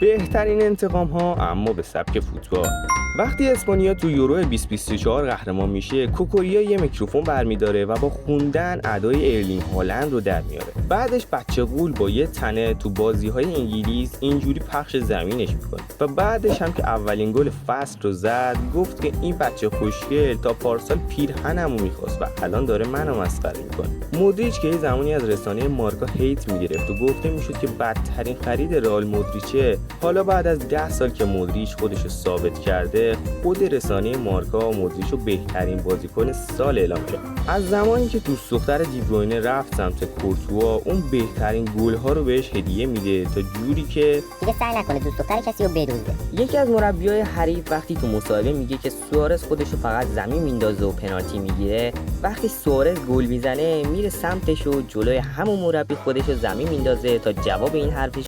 بهترین انتقام ها اما به سبک فوتبال. وقتی اسپانیا تو یورو 2024 قهرمان میشه، کوکوریا یه میکروفون برمیداره و با خوندن ادای ارلینگ هالند رو در میاره. بعدش بچه غول با یه تنه تو بازی‌های انگلیس اینجوری پخش زمینش میکنه و بعدش هم که اولین گل فصل رو زد گفت که این بچه خوشگل تا پارسال پیرهنمو میخواست و الان داره منو مسخره میکنه. مودریچ که یه زمانی از رسانه مارکا هیت میگرفت و گفته میشد که بدترین خرید رئال مودریچه، حالا بعد از 10 سال که مودریچ خودش رو ثابت کرده، خود رسانه مارکا مودریچ رو بهترین بازیکن سال اعلام کرد. از زمانی که دوست دختر دیبروینه رفت سمت کورتوا، اون بهترین گل‌ها رو بهش هدیه میده تا جوری که دیگه سعی نکنه دوست دختر کسی رو بدزده. یکی از مربیای حریف وقتی تو مصاحبه میگه که سوارز خودش رو فقط زمین میندازه و پنالتی میگیره، وقتی سوارز گل میزنه میره سمتش و جلوی همون مربی خودش رو زمین میندازه تا جواب این حرفش